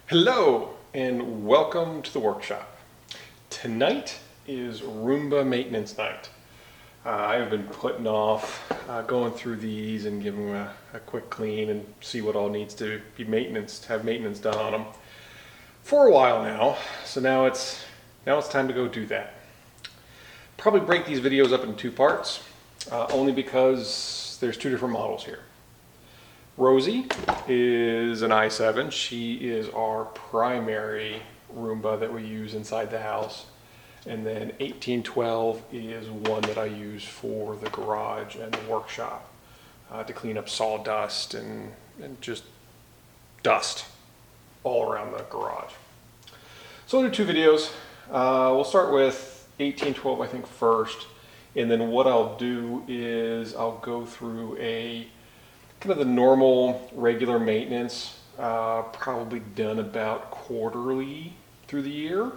Hello and welcome to the workshop. Tonight is Roomba maintenance night. I have been putting off going through these and giving them a quick clean and see what all needs to be have maintenance done on them for a while now. So now it's time to go do that. Probably break these videos up into two parts, only because there's two different models here. Rosie is an i7. She is our primary Roomba that we use inside the house. And then 1812 is one that I use for the garage and the workshop to clean up sawdust and just dust all around the garage. So we'll do two videos. We'll start with 1812 I think first. And then what I'll do is I'll go through kind of the normal regular maintenance, probably done about quarterly through the year.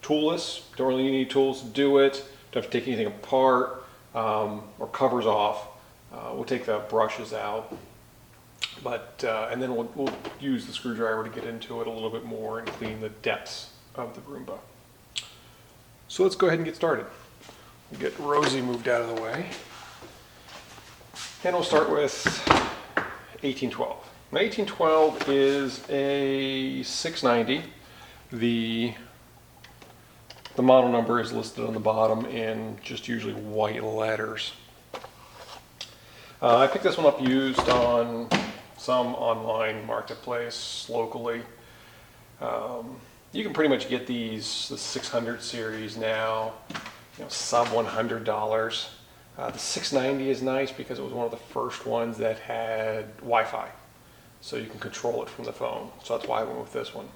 Toolless, don't really need any tools to do it, don't have to take anything apart or covers off. We'll take the brushes out, and then we'll use the screwdriver to get into it a little bit more and clean the depths of the Roomba. So let's go ahead and get started. We'll get Rosie moved out of the way. And we'll start with 1812. Now 1812 is a 690. The model number is listed on the bottom in just usually white letters. I picked this one up used on some online marketplace locally. You can pretty much get the 600 series now, sub $100. The 690 is nice because it was one of the first ones that had Wi-Fi, so you can control it from the phone. So that's why I went with this one.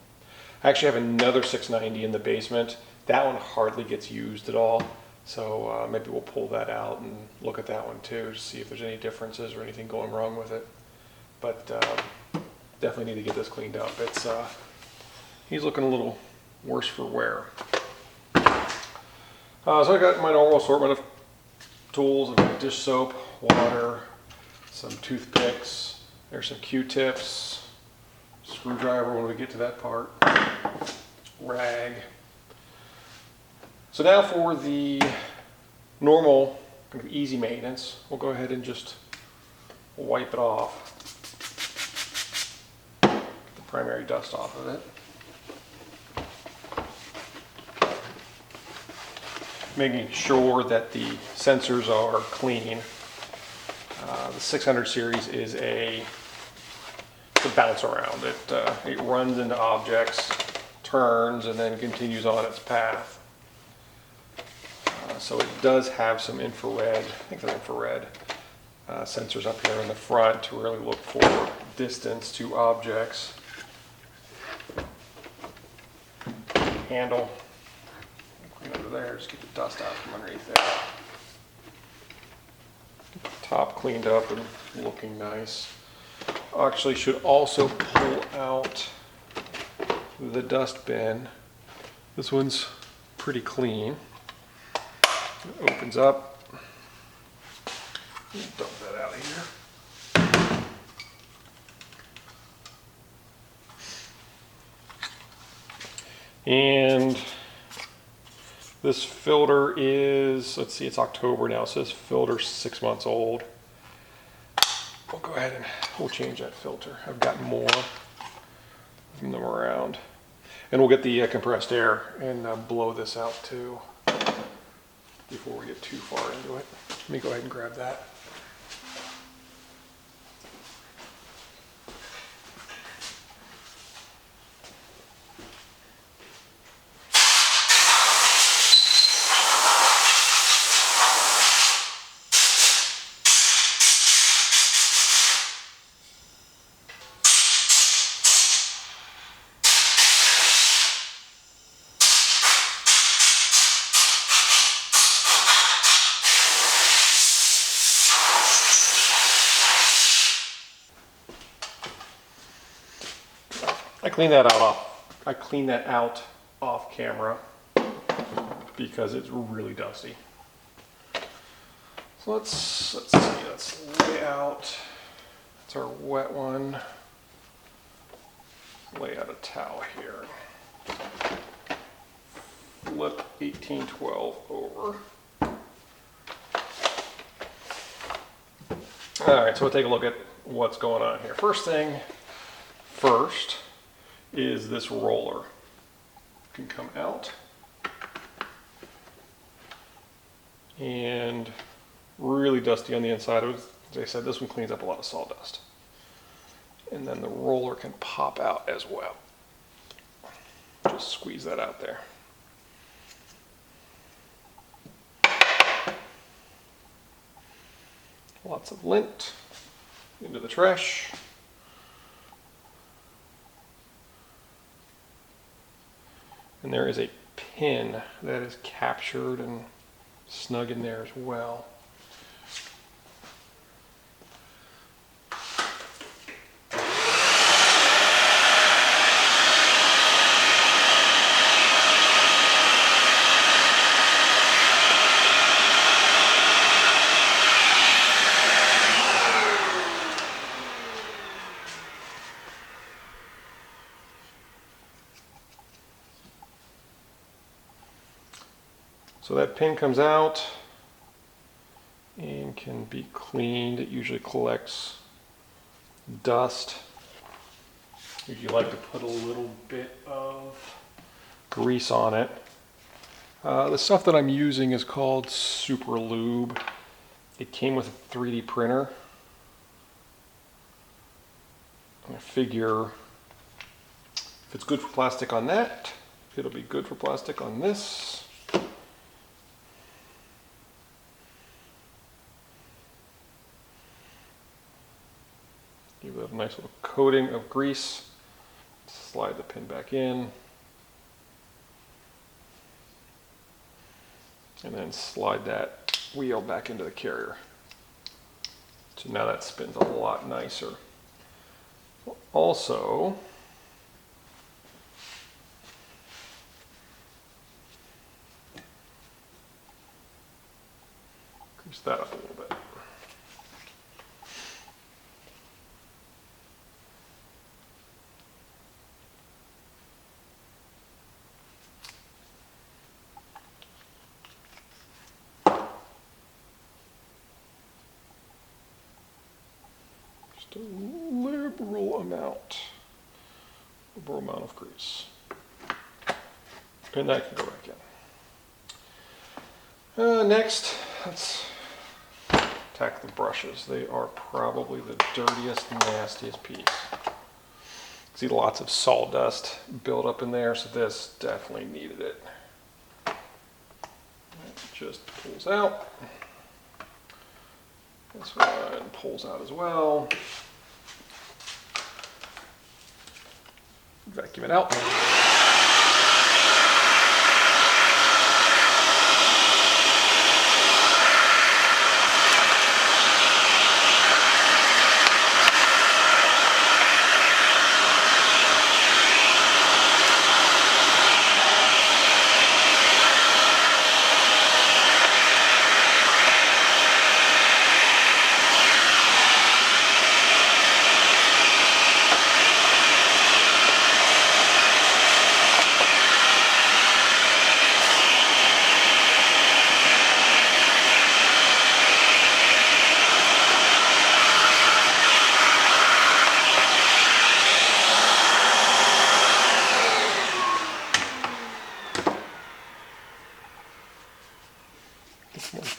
I actually have another 690 in the basement. That one hardly gets used at all, so maybe we'll pull that out and look at that one too to see if there's any differences or anything going wrong with it. But definitely need to get this cleaned up. He's looking a little worse for wear. So I got my normal assortment of tools, dish soap, water, some toothpicks, there's some Q-tips, screwdriver when we get to that part, rag. So now for the normal kind of easy maintenance, we'll go ahead and just wipe it off, get the primary dust off of it. Making sure that the sensors are clean. The 600 series is a bounce around. It runs into objects, turns, and then continues on its path. So it does have some infrared, I think they're infrared, sensors up here in the front to really look for distance to objects. Handle. Under there, just get the dust out from underneath there. Get the top cleaned up and looking nice. Actually, should also pull out the dust bin. This one's pretty clean. It opens up. Dump that out of here. And this filter is, let's see, it's October now, so this filter's 6 months old. We'll go ahead and we'll change that filter. I've got more of them around. And we'll get the compressed air and blow this out too before we get too far into it. Let me go ahead and grab that. I clean that out off camera because it's really dusty. So let's see, let's lay out. That's our wet one. lay out a towel here. Flip 1812 over. All right, so we'll take a look at what's going on here. First thing first is this roller. It can come out and really dusty on the inside. As I said, this one cleans up a lot of sawdust. And then the roller can pop out as well. Just squeeze that out there. Lots of lint into the trash. And there is a pin that is captured and snug in there as well. So that pin comes out and can be cleaned. It usually collects dust. If you like to put a little bit of grease on it. The stuff that I'm using is called Super Lube. It came with a 3D printer. I figure if it's good for plastic on that, it'll be good for plastic on this. Give it a nice little coating of grease. Slide the pin back in. And then slide that wheel back into the carrier. So now that spins a lot nicer. Also, grease that up a little bit. Just a liberal amount of grease. And that can go back in. Next, let's attack the brushes. They are probably the dirtiest, nastiest piece. See lots of sawdust built up in there, so this definitely needed it. It just pulls out. This one pulls out as well. Vacuum it out.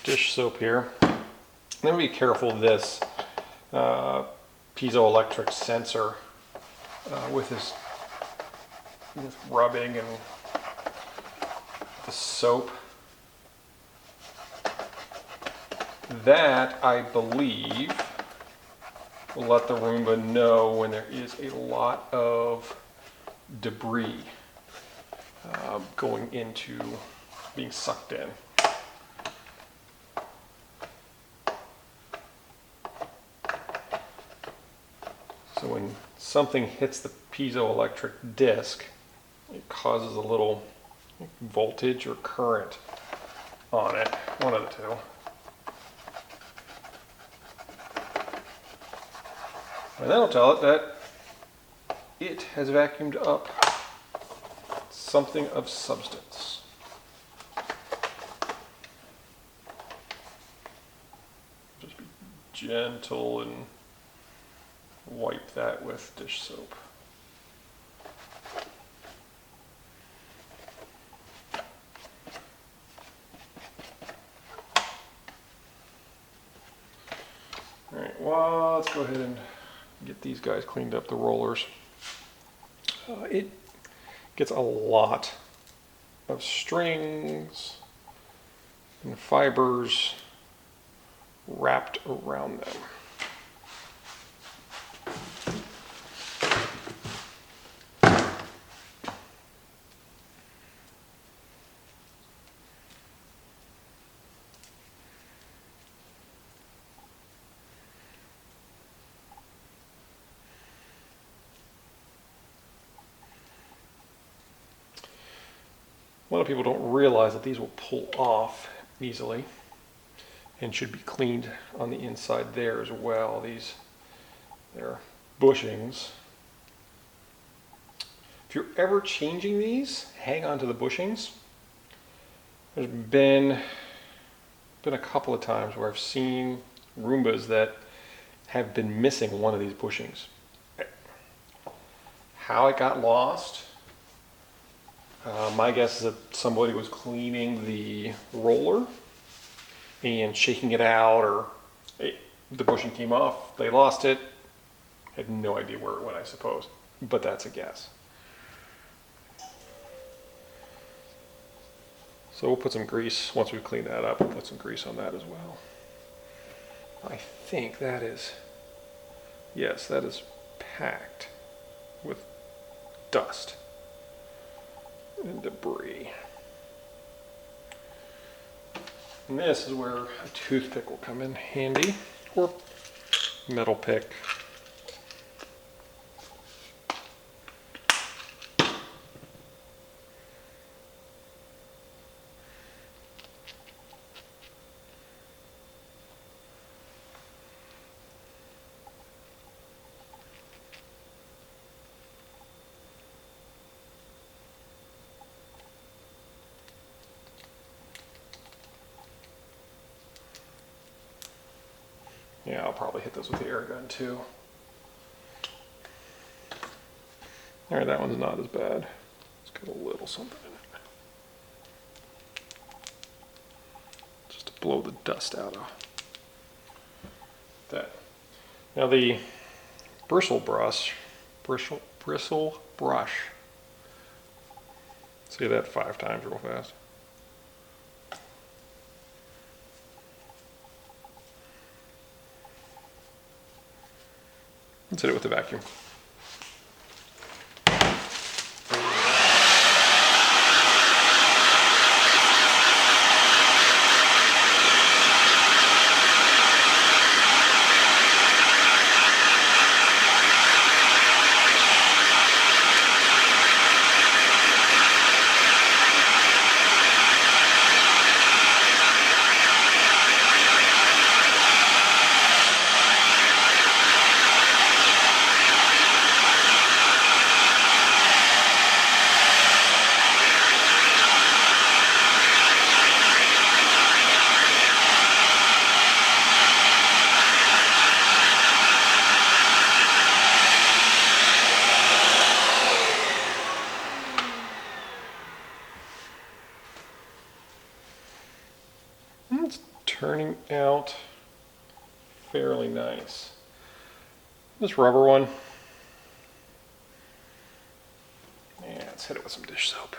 Dish soap here. Then be careful of this piezoelectric sensor with rubbing and the soap. That, I believe, will let the Roomba know when there is a lot of debris going into being sucked in. So when something hits the piezoelectric disc, it causes a little voltage or current on it, one of the two. And that'll tell it that it has vacuumed up something of substance. Just be gentle and wipe that with dish soap. All right, well, let's go ahead and get these guys cleaned up, the rollers. It gets a lot of strings and fibers wrapped around them. A lot of people don't realize that these will pull off easily and should be cleaned on the inside there as well. They're bushings. If you're ever changing these, hang on to the bushings. There's been a couple of times where I've seen Roombas that have been missing one of these bushings. How it got lost, my guess is that somebody was cleaning the roller and shaking it out, or the bushing came off, they lost it. Had no idea where it went, I suppose, but that's a guess. So we'll put some grease, once we clean that up, we'll put some grease on that as well. I think that is, yes, that is packed with dust and debris. And this is where a toothpick will come in handy, or metal pick. Yeah, I'll probably hit those with the air gun too. All right, that one's not as bad. It's got a little something in it. Just to blow the dust out of that. Now the bristle brush, say that 5 times real fast. Let's hit it with the vacuum. It's turning out fairly nice. This rubber one, yeah, let's hit it with some dish soap.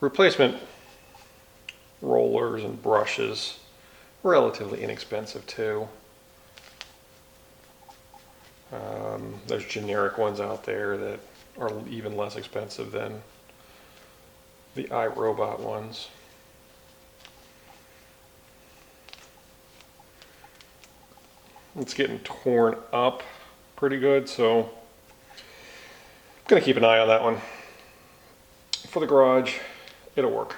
Replacement rollers and brushes, relatively inexpensive too. There's generic ones out there that are even less expensive than the iRobot ones. It's getting torn up pretty good, so gonna keep an eye on that one. For the garage, it'll work.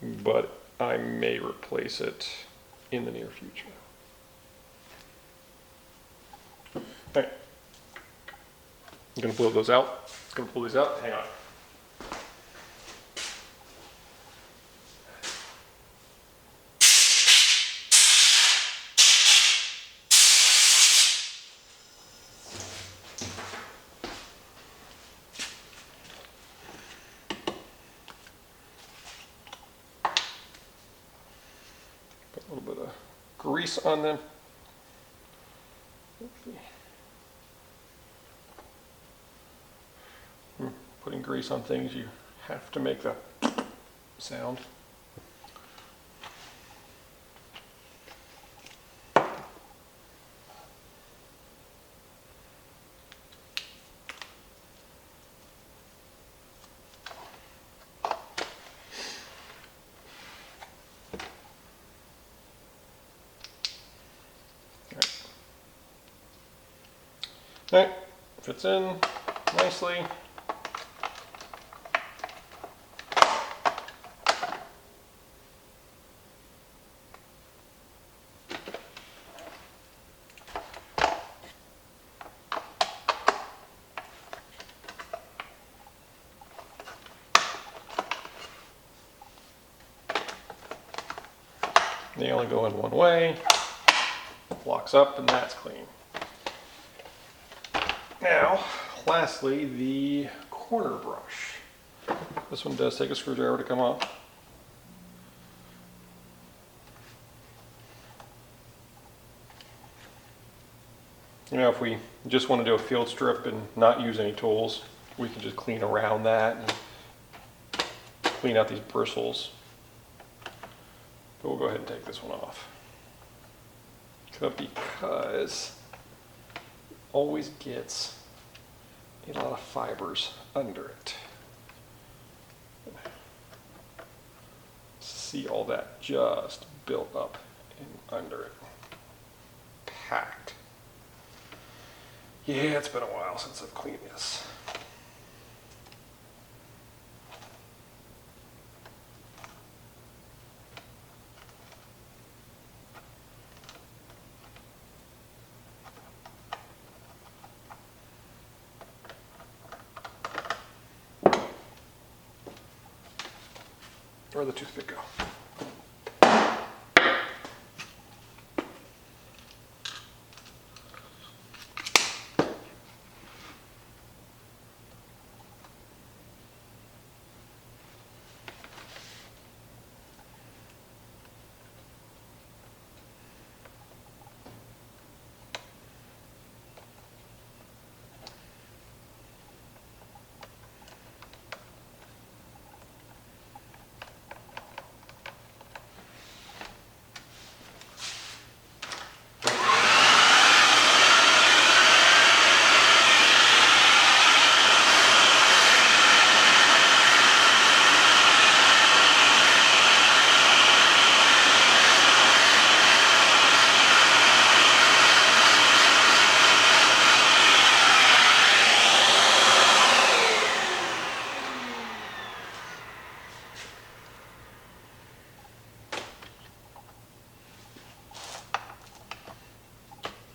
But I may replace it in the near future. All right. I'm gonna blow those out. Gonna pull these out. Hang on. Put a little bit of grease on them. Putting grease on things, you have to make the sound. All right, fits in nicely. They only go in one way, locks up, and that's clean. Now, lastly, the corner brush. This one does take a screwdriver to come off. You know, if we just want to do a field strip and not use any tools, we can just clean around that and clean out these bristles. But we'll go ahead and take this one off. Because it always gets a lot of fibers under it. See all that just built up and under it. Packed. Yeah, it's been a while since I've cleaned this. Where'd the toothpick go?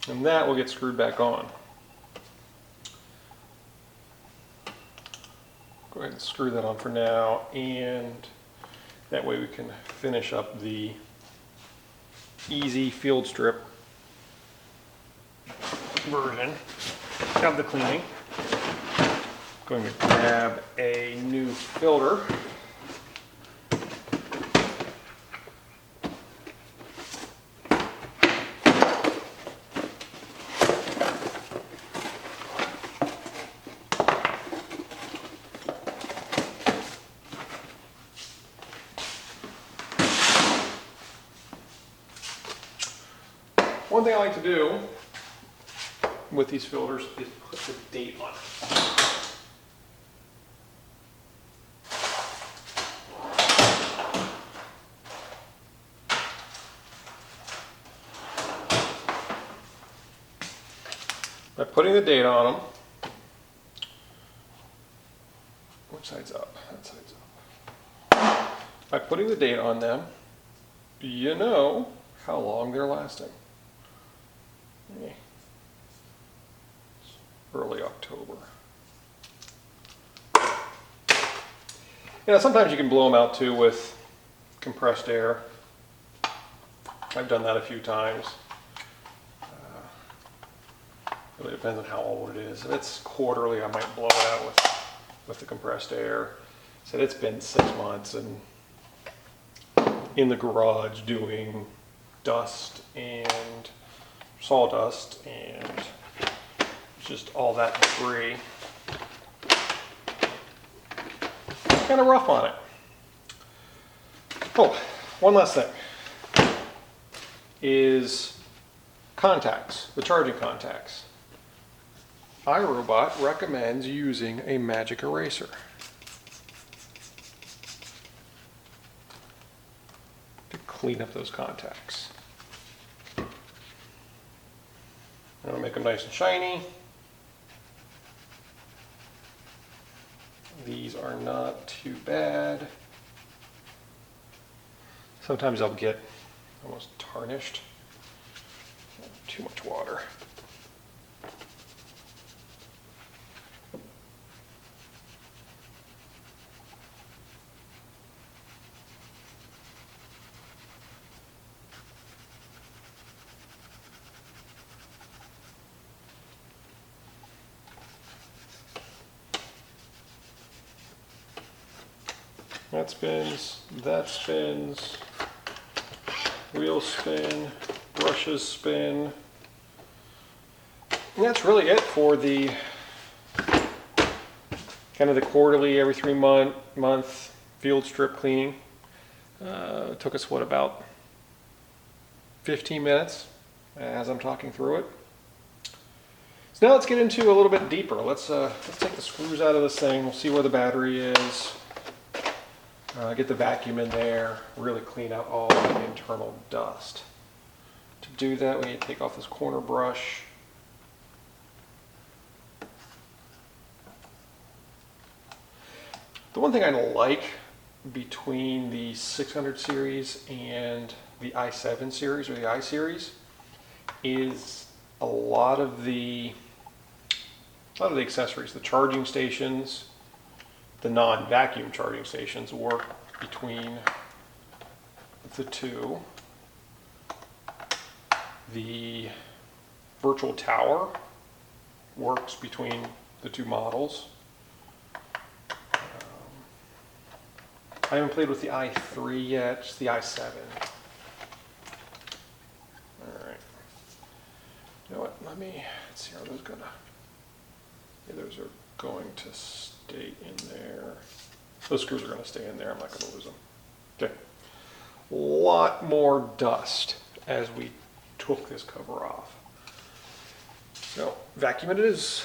And that will get screwed back on. Go ahead and screw that on for now, and that way we can finish up the easy field strip version of the cleaning. Going to grab a new filter. One thing I like to do with these filters is put the date on it. By putting the date on them, which side's up? That side's up. By putting the date on them, you know how long they're lasting. It's early October. You know, sometimes you can blow them out too with compressed air. I've done that a few times. Really depends on how old it is. If it's quarterly, I might blow it out with the compressed air. So it's been 6 months and in the garage doing dust and sawdust and just all that debris. Kind of rough on it. Oh, one last thing is contacts, the charging contacts. iRobot recommends using a magic eraser. To clean up those contacts. That'll make them nice and shiny. These are not too bad. Sometimes they'll get almost tarnished. Too much water. That spins, wheels spin, brushes spin. And that's really it for the kind of the quarterly, every 3 month field strip cleaning. It took us, what, about 15 minutes as I'm talking through it. So now let's get into a little bit deeper. Let's take the screws out of this thing. We'll see where the battery is. Get the vacuum in there, really clean out all the internal dust. To do that, we need to take off this corner brush. The one thing I like between the 600 series and the i7 series or the i series is a lot of the accessories, the charging stations, the non-vacuum charging stations work between the two. The virtual tower works between the two models. I haven't played with the i3 yet, just the i7. All right. You know what? Let's see, are those gonna? Yeah, those are going to stay in there. Those screws are going to stay in there. I'm not going to lose them. Okay. A lot more dust as we took this cover off. So vacuum it is.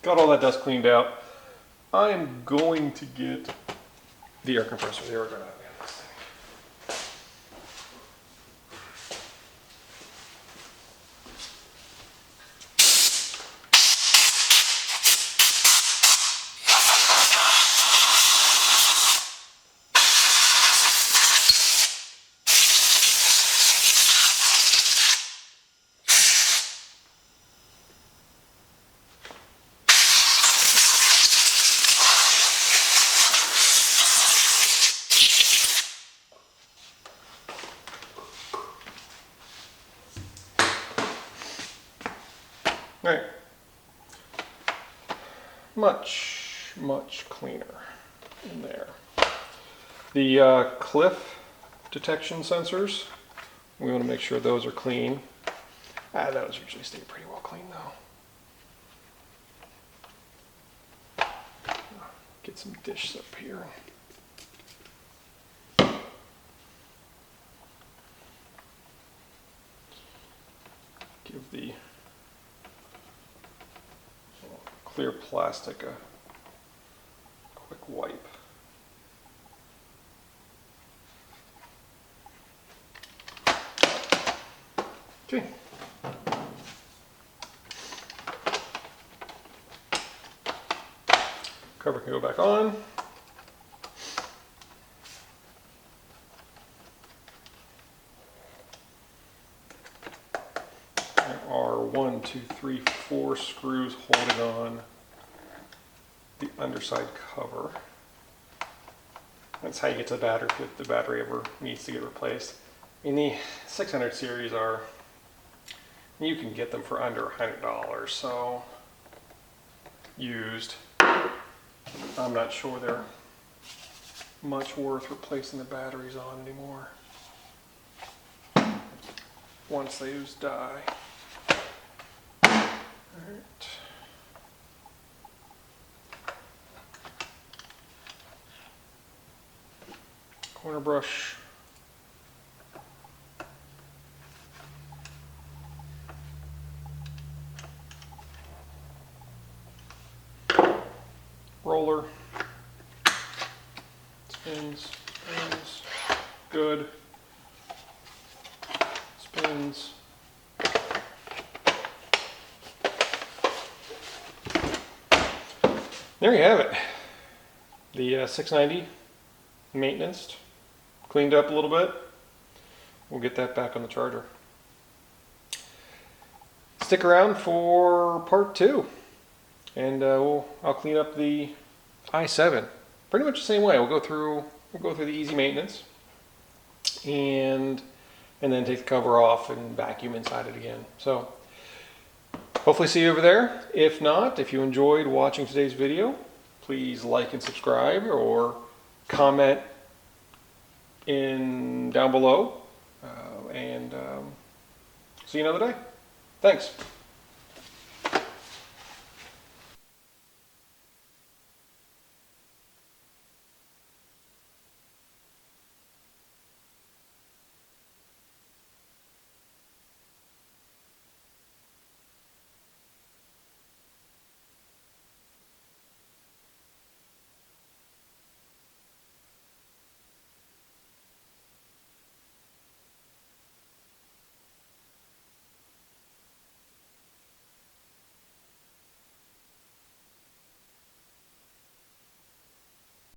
got all that dust cleaned out. I'm going to get the air compressor. There we go. All right, much cleaner in there. The cliff detection sensors, we want to make sure those are clean. Those usually stay pretty well clean though. Get some dish soap here. Give the clear plastic a quick wipe. Okay. Cover can go back on. There are 1, 2, 3, 4 screws holding on the underside cover. That's how you get to the battery if the battery ever needs to get replaced. In the 600 series you can get them for under $100, so used. I'm not sure they're much worth replacing the batteries on anymore once those die. Alright. Corner brush. Roller. Spins, spins, good. Spins. There you have it. The 690 maintenance, cleaned up a little bit. We'll get that back on the charger. Stick around for part 2, and I'll clean up the i7 pretty much the same way. We'll go through the easy maintenance, and then take the cover off and vacuum inside it again. So hopefully see you over there. If not, if you enjoyed watching today's video, please like and subscribe, or comment down below, and see you another day. Thanks.